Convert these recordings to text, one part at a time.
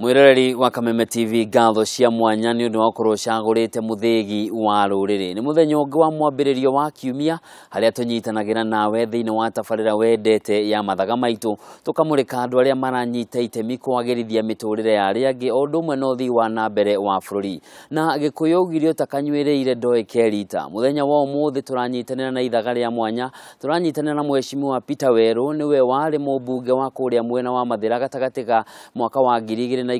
Mwiroreri wa Kameme TV ngatho cia mwanya ni undu wa kuroshagurite muthegi wa ruriri ni muthenya ungi wa mwambiririo wa kiumia haria tunyitanagira nawe thiini wa tabarira wendete ya Mathaga maitu tukamurika andu aria maranyita itemi kwagirithia miturire ya aria angi o ndumwe no thi wa na mbere wa bururi na gikuyu ugirio takanywireire ndoe kerita muthenya wa umuthi turanyitanira na ithaga ria mwanya turanyitanira na mheshimiwa Weru niwe wari mumbunge wa kuria mwena wa Mathira gatagatiga mwaka wa 2013 na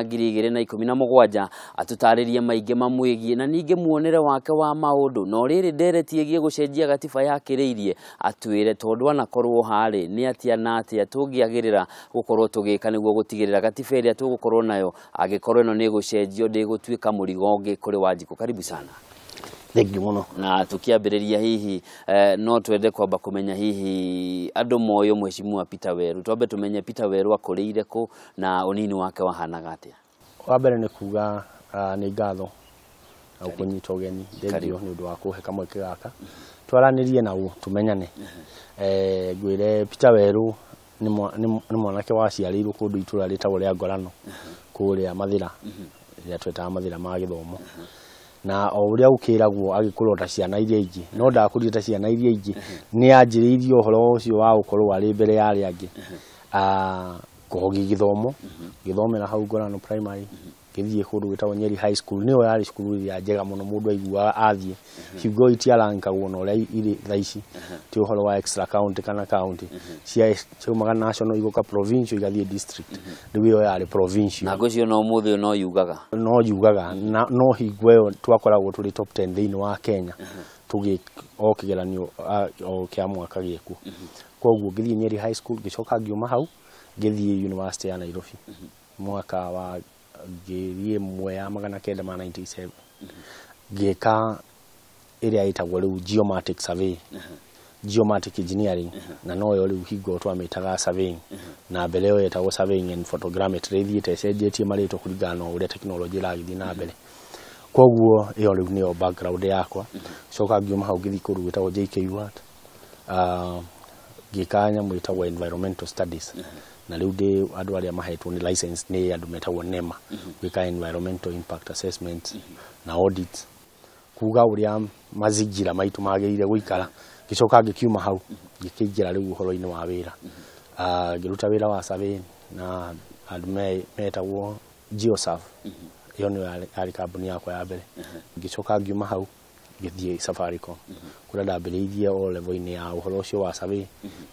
2017 atutaririe maingi mamwigie na ninge muonere wake wa maundu no riri nderetigie gucenjia gatiba yakiriirie atwire tondu anakorwo hari ni atia na atia tungiagirira gukorwo tugika niguo gutigirira gatiba iria tugukorwo nayo agikorwo ino ni gucenjio ndigutwika murigonge kuri Wanjiku. Karibu sana. Thank you muno. Na tukiambiriria hihi no twende kwamba kumenya hihi andu moyo mheshimiwa Weru twambe tumenye Weru akurire ku na unini wake wahanaga atia. Wa mbere ni kuga ni ngatho na kunyita ugeni ndio ni undu wa kuhe kamweke gaka twaranirie nao tumenyane. Gwire Weru ni mwanake waciarirwo kundu itura ritagwo ria Ngorano kuria Mathira ya tweta Mathira ma githomo na o uria ukiragwo agikurota ciana iria ingi no ndakurita ciana iria ingi ni anjiriirio horo ucio wa ukorwo ari mbere ya aria angi kuhogi githomera hau Ngorano primary githie kundu gitagwo Nyeri high school niyo yari cukuru ya njega muno mundu aigua athie higo itiarankagwo no ria iri thaici ti uhoro wa extra county kana county ciumaga national igoka provincial igathie district niyo yari provincial na gucio no muthi no yugaga no higo yo twakoragwo tuli top 10 thiini wa Kenya tugi o kigeranio o kia mwaka gieku koguo githie Nyeri high school gicoka ngiuma hau githie university ya Nairobi mwaka wa girie mweya magana kenda ma 97 gika iria itagwo riu geomatic survey geomatic engineering na no riu higo twamitaga surveying na mbere yo etagwo surveying and photogrammetry thiete cenjetie marito kuringana uria technology iragithi na mbere koguo iyo riu niyo background yakwa coka ngiuma hau githi kuru gitagwo JKU gikanya mwitagwo environmental studies na riu de andu aria mahetwo ni license ni andu metagwo NEMA gwika environmental impact assessment na audit kuga uria mazingira maitu magirire guikara gicoka gikiuma hau gikingira riu uhoro-ini wa wira giruta wira wa survey na andu metagwo GeoServe iyo ni ari kambuni yakwa ya mbere gicoka ngiuma hau githie Safaricom kura ndambiriirie o level-ini ya uhoro ucio wa survey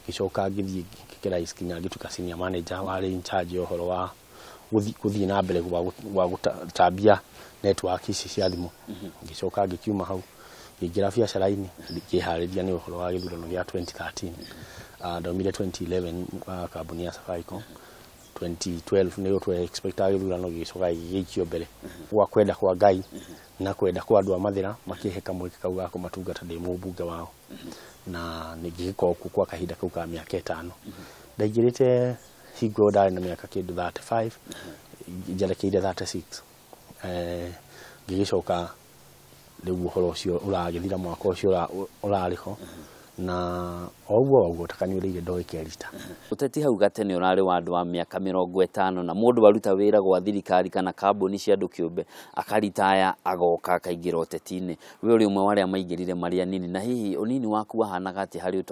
gicoka githie kira iskinya gituka senior manager wari in charge uhoro wa guthie na mbere wa gutambia network ici cia thimu gicoka gikiuma hau ngira biacara-ini ngihariria ni uhoro wa githurano gya 2013 ndaumire 2011 kambuni ya Safaricom 2012 niyo twe expect githurano gicoka gigikio mbere gwa kwenda kwa Ngai na kwenda kwa andu a Mathira makiheka mweke kau gako matungata ndi mumbunge wao na nigiko kwa kahinda kau ka miaka 5 ndaigirite higo ndari na miaka kindu 35 njerekeire 36 gigicoka riu uhoro ucio uragithira mwaka ucio urariho na oguo takanyureire ndoe kerita uteti hau gatene urari wa andu wa miaka 50 na mundu waruta wira gwa thirikari kana kambuni cia andu kiumbe akaritaya agoka akaingira utetini we uri umwe waria maingirire maria nini na hihi unini waku wahanaga ati hari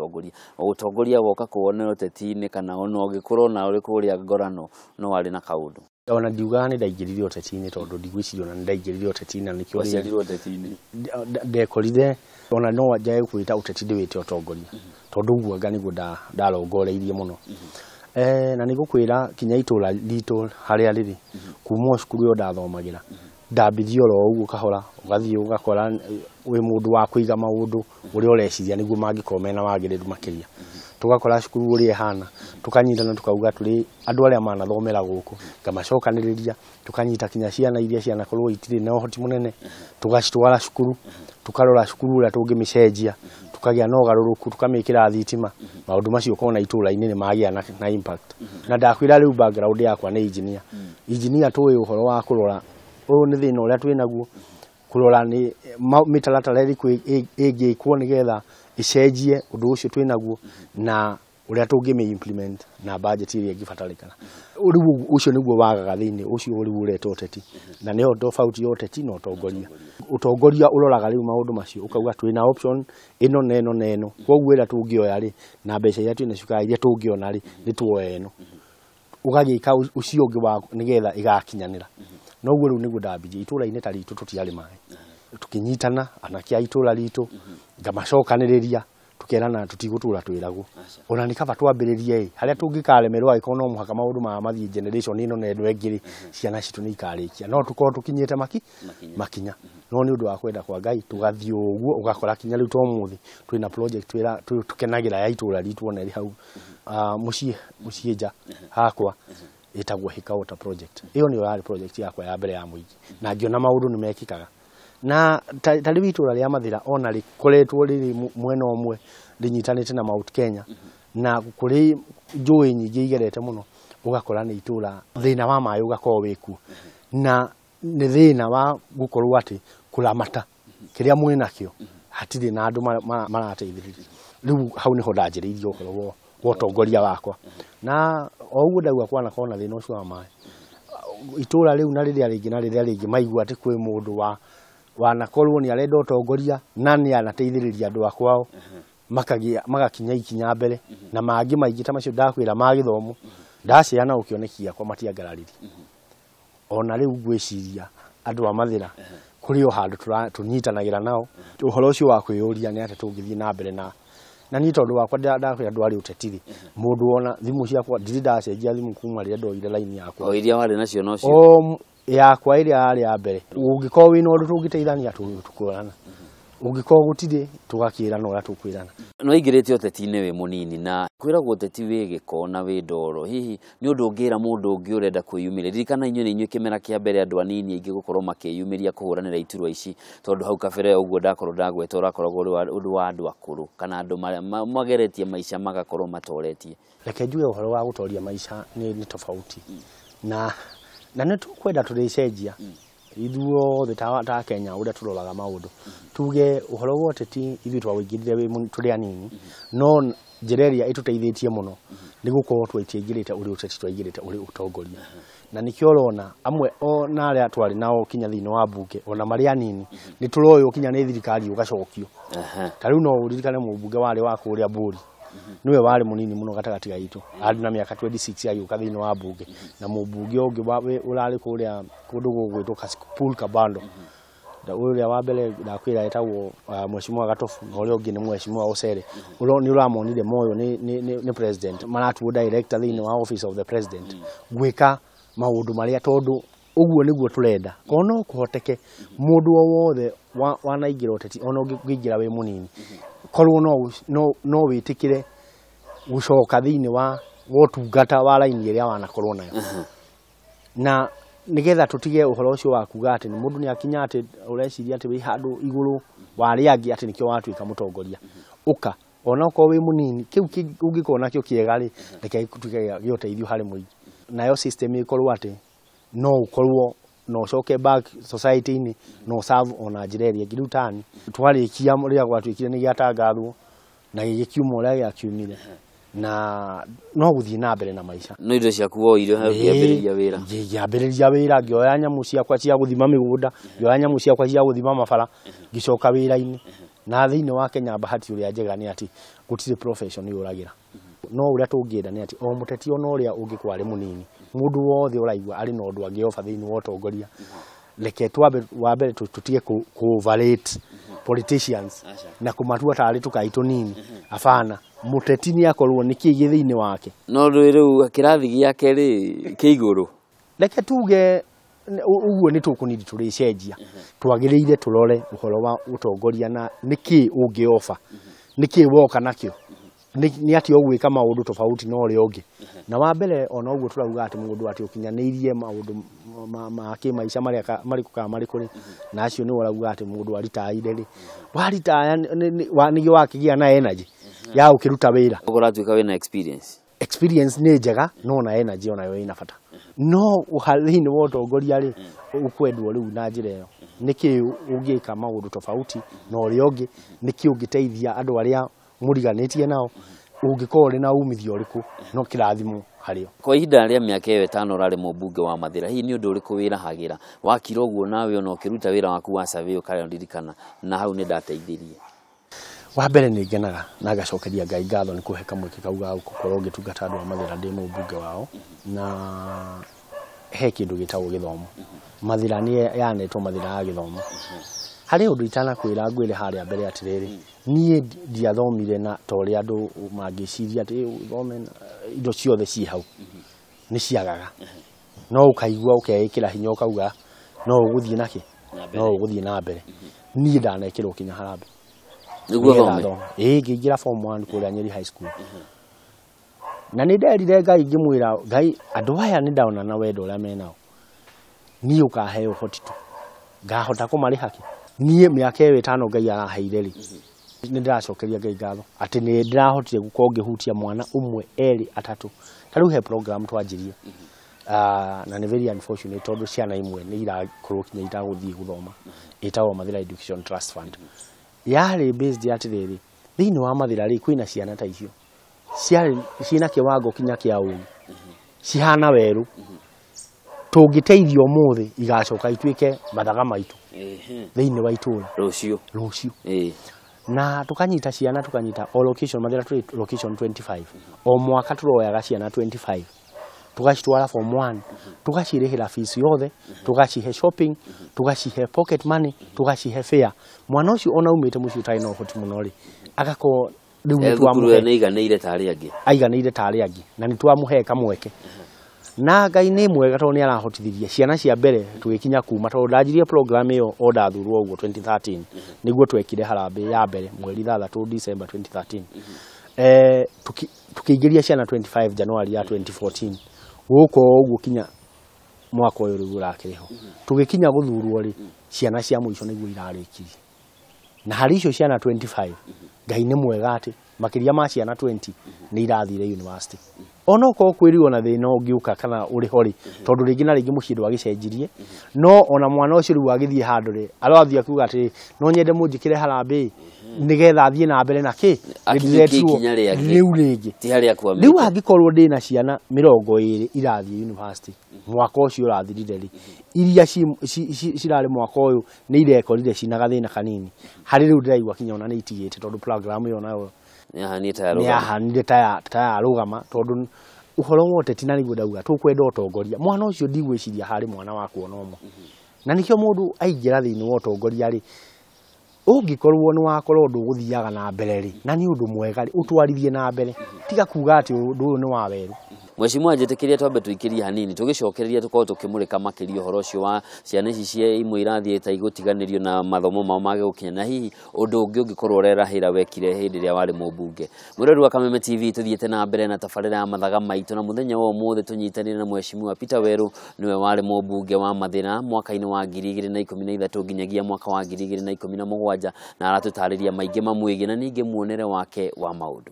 utongoria woka kuonera utetini kana ono gikorwo na uri kuria Ngorano no wari na kaundu ona ndiuga ni ndaingirire utetini tondu ndigwicirio na ndaingirire utetini na nikio waciarirwo utetini ndekorire ona no wajae kwita uteti ndiwite utongoria tondu guo ngani gu ndarongoreirie muno na nigukwira kinya itura lito haria riri kuma cukuru yo ndathomagira ndambithio ro uguo kahora ugathie ugakora we mundu wa kuiga maundu uri ureciria niguo mangikomena wagiriru makiria tugakora cukuru uri hana tukanyitana tukauga turi andu aria manathomera guku ngamacokaniriria tukanyita kinya ciana iria ciana korwo itire na uhoti munene tugacitwara cukuru tukarora cukuru uria tungimicenjia tukagia na ugaruruku tukamikira thitima maundu macio kona itũra-inĩ ni magia na impact na ndakwira riu background yakwa ni engineer tuwe uhoro wa kurora uyu ni thina uria twinaguo kurora ni mitaratara iriku ingikwo nigetha icenjie undu ucio twinaguo na uria tungimi implement na budget iria ingibatarikana riu ucio niguo wagaga thiini ucio riu uretwo ũteti na niho tofauti ũteti na utongoria uroraga riu maundu macio ukauga twina option ino na ino na ino koguo ira tungioya ri na mbeca iria twina ciuka iria tungiona ri ni tuoya ino ugagika ucio ungi wa nigetha igakinyanira noguo riu niguo ndambije itũra-inĩ ta ritu tutiari mai tukinyitana anakia itũra ritu ngamacokaniriria tukerana tutigutura twiragu ona nikaba twambiririe haria tungikaremerwa iko no muhaka maundu ma mathie generation ino na endo engiri ciana citu ni ikarikia no tukorwo tukinyite makinya no ni undu wa kwenda kwa Ngai tugathie uguo ugakora kinya riu tomuthi twina project twira tukenagira ya itũra ritu ona ri hau mucie nja hakwa itagwo hika water project iyo ni yari project yakwa ya mbere ya muingi na ngiona maundu ni mekikaga na tari itũra ria Mathira ona rikoretwo riri mwena omwe rinyitanite na Mount Kenya na kuri njũĩ nyingĩ igerete muno ugakora ni itũra thina wa maĩ ugakorwo wiku na ni thina wa gukorwo ati kuramata kiria mwena kio hatire na andu marateithiriria riu hau niho ndanjiriirie uhoro wa utongoria wakwa na oguo ndauga kwana kona thina ucio wa maĩ itũra riu na riria ringi maigua ati kwi mundu wanakorwo ni arenda utongoria na ni anateithiriria andu akwao magakinya ikinya mbere na mangi maingi ta macio ndakwira ma githomo ndaciana ukionekia kwa matiangarariri ona riu gwiciria andu a Mathira kuri o handu tunyitanagira nao uhoro ucio wa kwiyuria ni ati tungithie na mbere na ni tondu wakwa ndakwira andu ari utetiri mundu ona thimu ciakwa ndiri ndacenjia thimu kuma ria ndoire line yakwa o iria wari nacio no cio yakwa iria ari ya mbere ungikorwo wina undu tungiteithania tukurana ungikorwo gutire tugakirana ora tukwirana no ingirite ũteti-inĩ wi munini na kwiragwo ũteti wi giko na wi ndoro hihi ni undu ungira mundu ungi urenda kwiyumiria ririkana inyuĩ ni inyuĩ kimera kia mbere andu anini ingi gukorwo makiyumiria kuhuranira iturwa ici tondu hau kabere uguo ndakorwo ndagweta urakoragwo undu wa andu akuru kana andu mageretie maica magakorwo matoretie reke njuge uhoro wa gutoria maica ni tofauti na nĩ tukwenda turicenjia ithuothe ta Kenya uria turoraga maundu tuge uhoro wa ũteti ithuĩ twawĩingĩrire tũrĩ anini no njĩra ĩrĩa ĩtũteithĩtie mũno nĩ gũkorwo twaingĩrĩte ũrĩ ũteti twaingĩrĩte ũrĩ ũtongoria na nĩkĩo ũrona amwe na arĩa twarĩ nao kinya thĩinĩ wa mbunge ona marĩ anini nĩ tũroywo kinya nĩ thirikari ũgacokio ta rĩu no ũririkane mũmbunge warĩ wa kũrĩa Mbũri niwe wari munini muno gatagati gaitu ari na miaka 26 agiuka thini wa bunge na mubunge ungi urari kuria kundu gugwitwo pool kabando da uria wa mbere ndakwira etagwo mheshimiwa Gatofu na uria ungi ni mheshimiwa Osere ni uramonire moyo ni president maratu director thini wa office of the president gwika maundu maria tondu uguo niguo turenda kono kuhoteke mundu wothe wanaingira ũteti ona ungiingira we munini korwo no witikire gucoka thini wa wotungata wa line iria wanakorwo nayo na nigetha tutige uhoro ucio wa kuga ati ni mundu ni akinya ati ureciria ati wi handu iguru wari angi ati nikio watuika mutongoria uka ona uko wi munini kiu ungikona kio kiega ri reke tutige gioteithio hari muingi nayo system ikorwo ati no ukorwo no coke back society ni no serve ona jireria girutani twarikia ria gwatuikire ni giatangathwo na gikiuma uria giakiumire na no guthii na mbere na maica no indo ciaku woire giambiriria wira giambiriria wira ngioya nyamu ciakwa cia guthima migunda ngioya nyamu ciakwa cia guthima mabara gicoka wira-ini na thini wa Kenya bahati uria njega ni ati gutire profession yuragira no uria tungienda ni ati o muteti ona uria ungikwari munini mundu wothe uraigwa ari no ndu angiofa thini wa utongoria leke twabe wa mbere tutie ku overrate politicians na kumatua tari tukaitu nini afana muteti ni akorwo niki githini wake no riu kirathi giake ri kiiguru leke tuge uguo ni tukunidi turicenjia twagiriire turore uhoro wa utongoria na niki ungiofa niki woka nakio ni ati ogwika maundu tofauti no ri ongi na wa mbere ona uguo turauga ati mundu ati ukinyanirie maundu ma kimaisha mari kuka mari kuri na acio ni urauga ati mundu aritaire ri waritaya ni wakigia na energy ya ukiruta wira ugoratuika wina experience ni njega no na energy ona yo ina bata no uhalini wotongoria ri ukwendwo riu na njira iyo niki ungika maundu tofauti no ri ongi niki ungiteithia andu aria muriganitie nao ungikorwo na umithio riku no kirathimo hario kwa ihinda ria miaka 5 rari mumbunge wa Mathira hihi ni undu uriku wira hagira wakira uguo nawe ona ukiruta wira waku wa survey ukari ndirikana na hau ni ndateithirie wa mbere ni ngenaga na gacokeria Ngai ngatho ni kuhe kamweke kauga gukorwo ngitungata andu a Mathira ndi mumbunge wao na he kindu gitagwo githomo Mathira ni yanetwo Mathira ya githomo hari undu itana kwira ngwire haria mbere atiriri nie ndiathomire na tori andu mangiciria ati uthome indo ciothe ci hau ni ciagaga no ukaigua ukeikira hinya ukauga no uguthie naki no uguthie na mbere nie ndanekirwo kinya harambe niguo thome ngigira form 1 kuria Nyeri high school na ni nderire Ngai ngimwira Ngai andu aya ni ndaona na wendo uria menao nie ukahe uhoti tu ngahota kumari haki nie miaka 5 Ngai araheire ri ni ndiracokeria Ngai ngatho ati ni ndirahotire gukorwo ngihutia mwana umwe eri atatu tariu he program twanjirie na ni very unfortunate tondu ciana imwe ni irakorwo kinya itaguthie guthoma itagwo Mathira Education Trust Fund yari based atiriri thini wa Mathira ri kwina ciana ta icio ciina kiwango kinya kia ugi cihana Weru tungiteithio muthi igacoka ituike Mathaga maitu thini wa itura rucio na tukanyita ciana tukanyita all location Mathira location 25 o mwaka turoyaga ciana 25 tukacitwara form 1 tukacirihira fees yothe tugacihe shopping tugacihe pocket money tugacihe fare mwana ucio ona umite mucio tai no hoti muno ri agako riu twamuhe neiganeire tari angi aiganeire tari angi na ni twamuhe kamweke na Ngai ni mwega tondu ni arahotithirie ciana cia mbere tugikinya kuma tondu ndajirie program iyo o ndathurwo uguo 2013 niguo twekire harambe ya mbere mweri 3 December 2013 tukiingiria ciana 25 January ya 2014 guko uguo kinya mwaka uyu riu urakiriho tugikinya guthurwo ri ciana cia muico niguo irarikirie na hari icio ciana 25 Ngai ni mwega ati makiria ma ciana 20 ni irathire university ona uko kwiriwo na thina ungiuka kana uri hori tondu ringi na ringi mucindo agicenjirie no ona mwana ucio riu agithie handu ri arathie akuga ati no nyende munjikire harambe nigetha athie na mbere na ki riu ringi ti haria kwa riu angikorwo ndina ciana 20 irathie university mwaka ucio urathirire ri iria cirari mwaka uyu ni irekorire cina gathina kanini hari riu ndiraigua kinya ona ni itigite tondu program iyo nayo ni ta rugama tondu uhoro wote tina niguo ndauga tukwenda utongoria mwana ucio ndigwiciria hari mwana waku onomo na nikio mundu aingira thiini wa utongoria ri ungikorwo ni wakorwo nduguthiaga na mbere ri na ni undu mwega ri utwarithie na mbere tiga kuga ati undu uyu ni wa Weru Mheshimiwa njitikiria twambe tuikirie hanini tugicokereria tukorwo tukimurika makiria horo cio wa ciana ici cia imwe irathie ta igutiganirio na mathomo mao mage gukinya na hihi undu ungi ungikorwo urerahira wekire hindi ria wari mumbunge Murori wa Kameme TV tuthiete na mbere na tabarira ya Mathaga maitu na muthenya wa umuthi tunyitanire na Mheshimiwa Weru niwe wari mumbunge wa Mathira mwaka-ini wa 2013 nginyagia mwaka wa 2017 na aratutariria maingi mamwigi na ningi muonere wake wa maundu